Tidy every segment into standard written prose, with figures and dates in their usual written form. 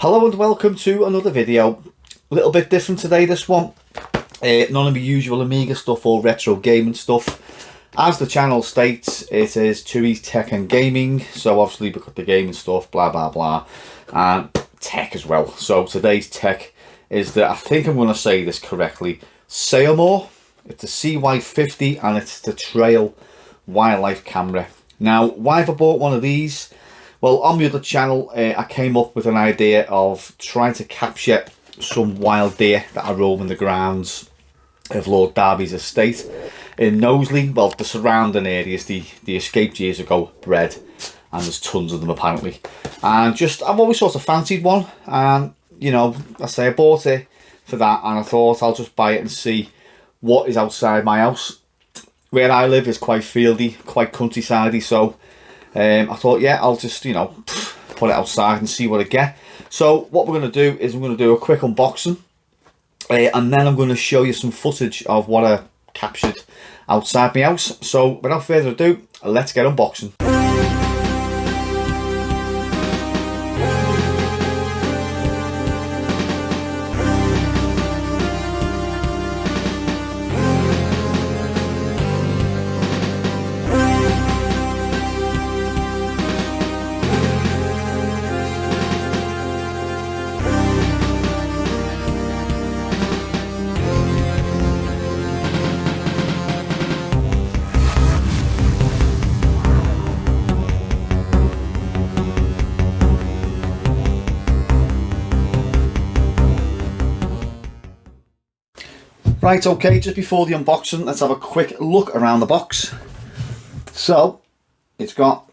Hello and welcome to another video. A little bit different today, this one. None of the usual Amiga stuff or retro gaming stuff. As the channel states, it is Two's Tech and Gaming. So obviously we've got the gaming stuff, blah blah blah, and tech as well. So today's tech is I think I'm going to say this correctly, Ceyomur. It's a CY50 and it's the trail wildlife camera. Now, why have I bought one of these? Well, on the other channel, I came up with an idea of trying to capture some wild deer that are roaming the grounds of Lord Derby's estate in Knowsley. Well, the surrounding areas, the escaped years ago bred, and there's tons of them apparently. And I've always sort of fancied one, and you know, I bought it for that, and I thought I'll just buy it and see what is outside my house. Where I live is quite fieldy, quite countryside-y, so I thought, yeah, I'll just, you know, put it outside and see what I get. So what we're going to do is I'm going to do a quick unboxing, and then I'm going to show you some footage of what I captured outside my house. So without further ado, let's get unboxing. Right, okay, just before the unboxing, let's have a quick look around the box. So, it's got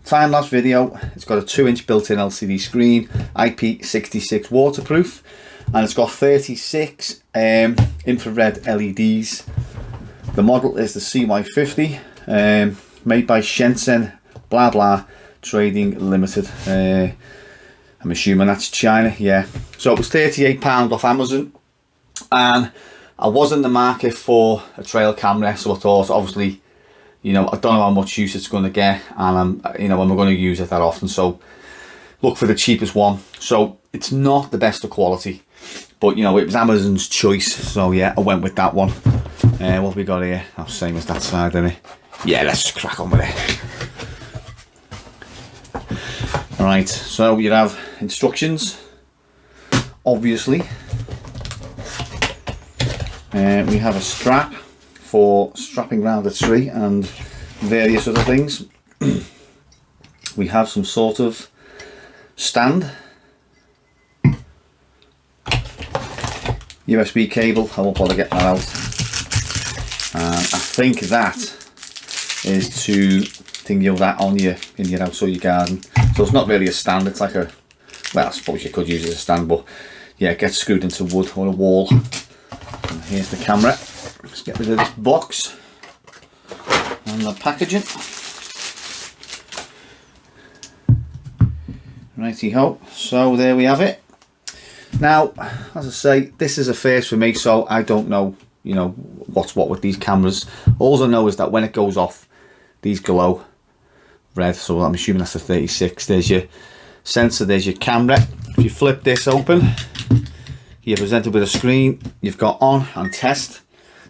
time-lapse video, it's got a 2-inch built-in LCD screen, IP66 waterproof, and it's got 36 infrared LEDs. The model is the CY50, made by Shenzhen blah blah Trading Limited. I'm assuming that's China, yeah. So it was £38 off Amazon, and I was in the market for a trail camera, so I thought, obviously, you know, I don't know how much use it's going to get, and I'm going to use it that often, so look for the cheapest one. So it's not the best of quality, but you know, it was Amazon's choice, so yeah, I went with that one. What have we got here? Oh, same as that side, isn't it? Yeah, let's just crack on with it. Alright, so you have instructions, obviously. We have a strap for strapping around the tree and various other things. We have some sort of stand, USB cable. I won't bother getting that out. I think that is to tingle that on in your house or your garden. So it's not really a stand, it's like well, I suppose you could use it as a stand, but yeah, it gets screwed into wood or a wall. And here's the camera. Let's get rid of this box and the packaging. Righty ho, so there we have it. Now, as I say, this is a first for me, so I don't know, you know, what's what with these cameras. All I know is that when it goes off, these glow red, so I'm assuming that's the 36. There's your sensor, there's your camera. If you flip this open, you're presented with a screen. You've got on and test.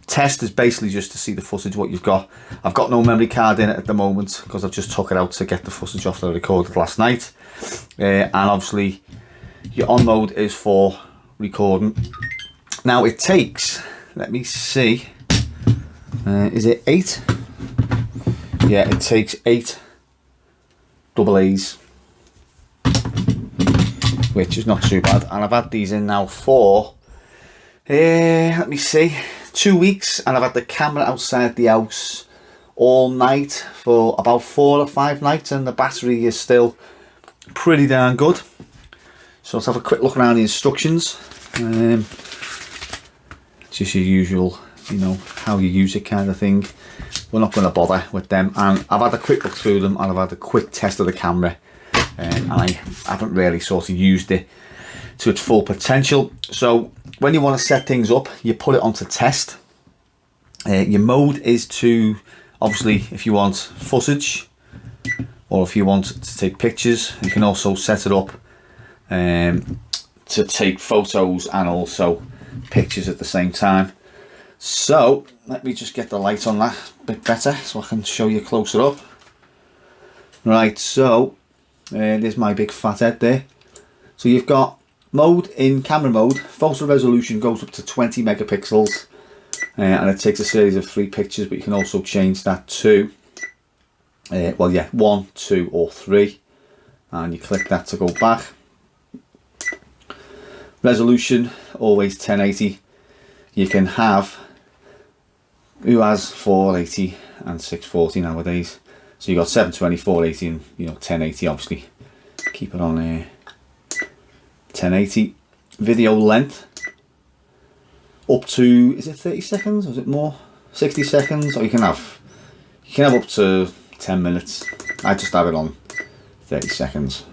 Test is basically just to see the footage, what you've got. I've got no memory card in it at the moment because I've just took it out to get the footage off that I recorded last night. And obviously your on mode is for recording. Now it takes, let me see, is it 8? Yeah, it takes 8 AA's, which is not too bad. And I've had these in now for, let me see, 2 weeks, and I've had the camera outside the house all night for about 4 or 5 nights, and the battery is still pretty darn good. So let's have a quick look around the instructions. Just your usual, you know, how you use it kind of thing. We're not going to bother with them, and I've had a quick look through them, and I've had a quick test of the camera. And I haven't really sort of used it to its full potential. So when you want to set things up, you put it onto test. Your mode is to, obviously, if you want footage or if you want to take pictures, you can also set it up to take photos and also pictures at the same time. So let me just get the light on that a bit better so I can show you closer up. Right, so there's my big fat head there. So you've got mode in camera mode, photo resolution goes up to 20 megapixels, and it takes a series of 3 pictures, but you can also change that to 1, 2 or 3, and you click that to go back. Resolution always 1080. You can have, who has 480 and 640 nowadays, so you got 720, 480 and 1080. Obviously keep it on 1080. Video length up to, is it 30 seconds or is it more, 60 seconds, or you can have up to 10 minutes. I just have it on 30 seconds.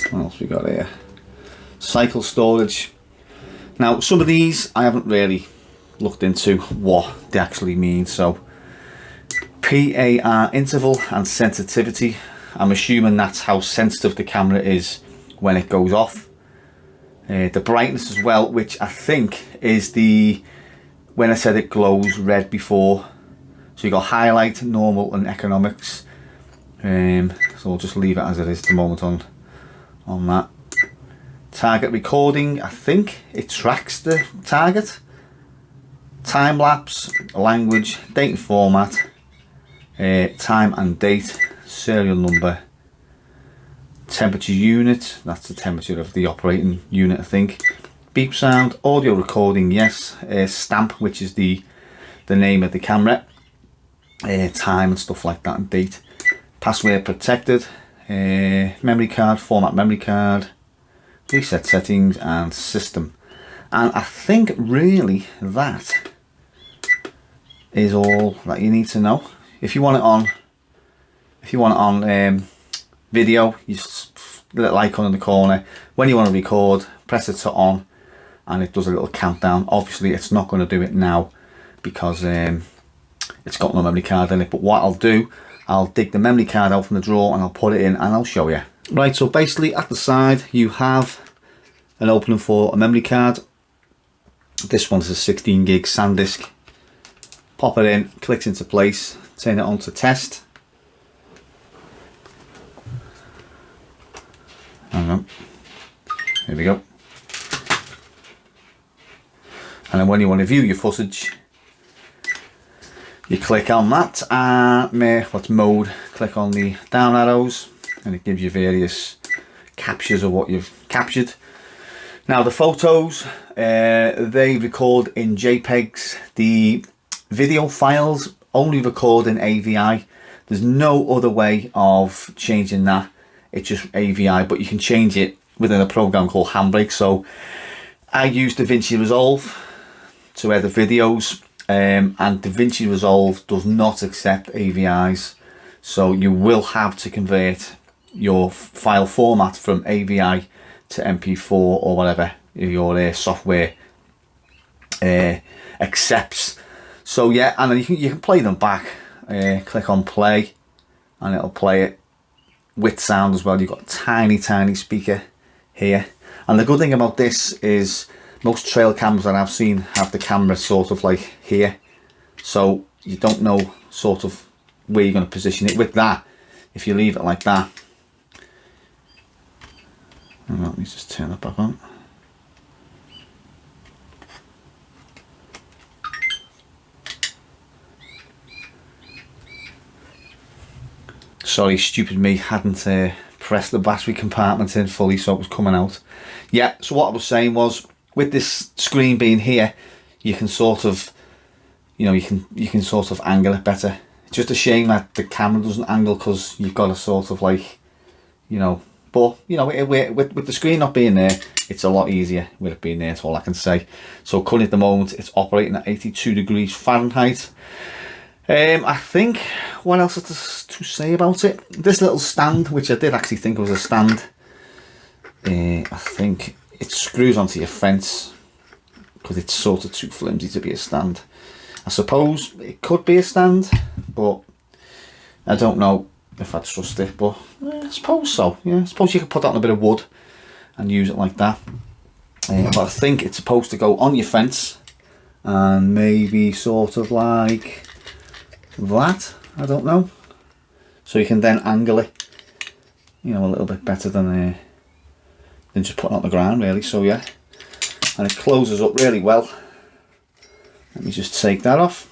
What else we got here? Cycle storage. Now some of these I haven't really looked into what they actually mean. So PAR interval and sensitivity, I'm assuming that's how sensitive the camera is when it goes off. The brightness as well, which I think is when I said it glows red before. So you got highlight, normal and economics. So I'll just leave it as it is at the moment on that. Target recording, I think it tracks the target. Time lapse, language, date and format, time and date, serial number, temperature unit, that's the temperature of the operating unit I think. Beep sound, audio recording, yes. Stamp, which is the name of the camera. Time and stuff like that, and date. Password protected. Memory card, format memory card. Reset settings and system. And I think really that is all that you need to know. If you want it on video, you just little icon in the corner. When you want to record, press it to on and it does a little countdown. Obviously it's not going to do it now because it's got no memory card in it, but what I'll do, I'll dig the memory card out from the drawer and I'll put it in and I'll show you. Right, so basically at the side you have an opening for a memory card. This one's a 16 gig SanDisk. Pop it in, clicks into place, turn it on to test. Hang on, here we go. And then when you want to view your footage, you click on that and what's mode, click on the down arrows and it gives you various captures of what you've captured. Now the photos, they record in JPEGs. The video files only record in AVI. There's no other way of changing that. It's just AVI, but you can change it within a program called Handbrake. So I use DaVinci Resolve to edit videos, and DaVinci Resolve does not accept AVIs. So you will have to convert your file format from AVI to MP4 or whatever your software accepts. So yeah, and then you can play them back. Click on play and it'll play it with sound as well. You've got a tiny speaker here, and the good thing about this is most trail cameras that I've seen have the camera sort of like here, so you don't know sort of where you're going to position it. With that, if you leave it like that, and let me just turn it back on. Sorry, stupid me, hadn't pressed the battery compartment in fully, so it was coming out. Yeah, so what I was saying was, with this screen being here, you can sort of, you can sort of angle it better. It's just a shame that the camera doesn't angle, because you've got to sort of like, but with the screen not being there, it's a lot easier with it being there. That's all I can say. So currently at the moment, it's operating at 82 degrees Fahrenheit. I think, what else is to say about it? This little stand, which I did actually think was a stand, I think it screws onto your fence because it's sort of too flimsy to be a stand. I suppose it could be a stand, but I don't know. if I trust it, but I suppose so. Yeah, I suppose you could put that on a bit of wood and use it like that. But I think it's supposed to go on your fence and maybe sort of like that, I don't know. So you can then angle it, you know, a little bit better than just putting it on the ground really. So yeah, and it closes up really well. Let me just take that off.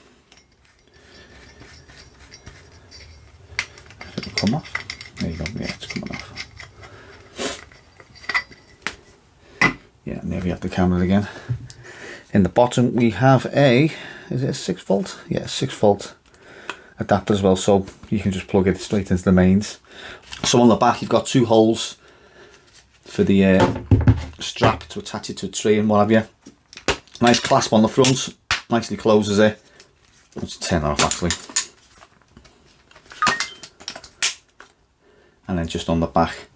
If it'll come off. There you go, yeah, it's coming off. Yeah, and there we have the camera again. In the bottom we have is it a 6 volt? Yeah, 6 volt adapter as well, so you can just plug it straight into the mains. So on the back you've got 2 holes for the strap to attach it to a tree and what have you. Nice clasp on the front, nicely closes it. Let's turn that off actually. And then just on the back,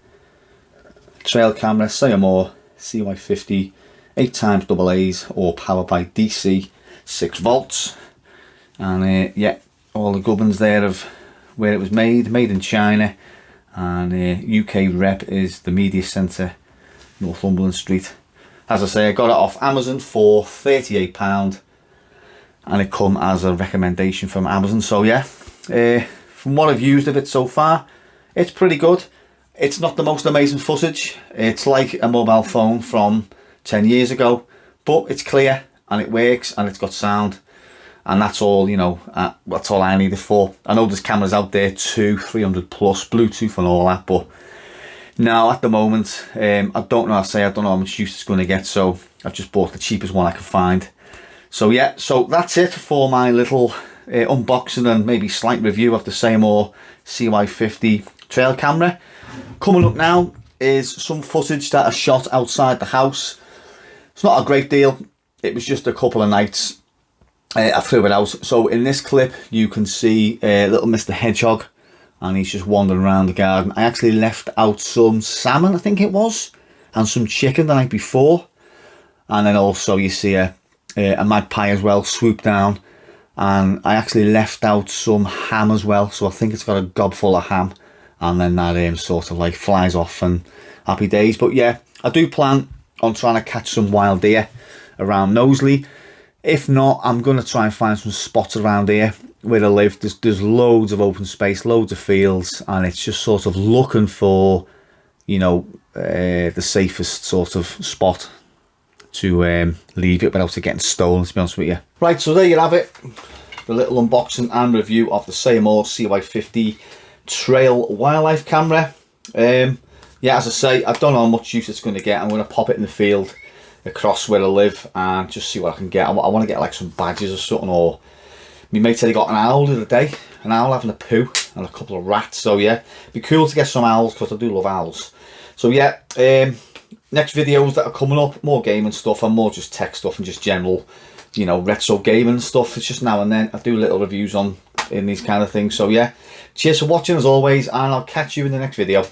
trail camera, Ceyomur CY50 8x AA's or powered by DC 6 volts. And yeah, all the gubbins there of where it was made in China, and UK rep is the Media Centre, Northumberland Street. As I say, I got it off Amazon for £38 and it come as a recommendation from Amazon. So yeah, from what I've used of it so far, it's pretty good. It's not the most amazing footage. It's like a mobile phone from 10 years ago, but it's clear and it works and it's got sound, and that's all, you know, that's all I need it for. I know there's cameras out there 300 plus, Bluetooth and all that, but now at the moment, I don't know how much use it's going to get, so I've just bought the cheapest one I could find. So yeah, so that's it for my little unboxing and maybe slight review of the Ceyomur CY50 trail camera. Coming up now is some footage that I shot outside the house. It's not a great deal, it was just a couple of nights. I threw it out. So in this clip you can see little Mr. Hedgehog, and he's just wandering around the garden. I actually left out some salmon, I think it was, and some chicken the night before. And then also you see a magpie as well swoop down, and I actually left out some ham as well, so I think it's got a gob full of ham, and then that sort of like flies off and happy days. But yeah, I do plan on trying to catch some wild deer around Knowsley. If not, I'm going to try and find some spots around here where I live. There's loads of open space, loads of fields, and it's just sort of looking for, you know, the safest sort of spot to leave it without it getting stolen, to be honest with you. Right, so there you have it, the little unboxing and review of the Ceyomur CY50 trail wildlife camera. Yeah, as I say, I don't know how much use it's going to get. I'm going to pop it in the field across where I live and just see what I can get. I want to get like some badges or something, or my mate said he got an owl the other day, an owl having a poo, and a couple of rats. So yeah, it'd be cool to get some owls because I do love owls. So yeah, next videos that are coming up, more gaming stuff and more just tech stuff and just general, you know, retro gaming stuff. It's just now and then I do little reviews in these kind of things. So yeah, cheers for watching as always, and I'll catch you in the next video.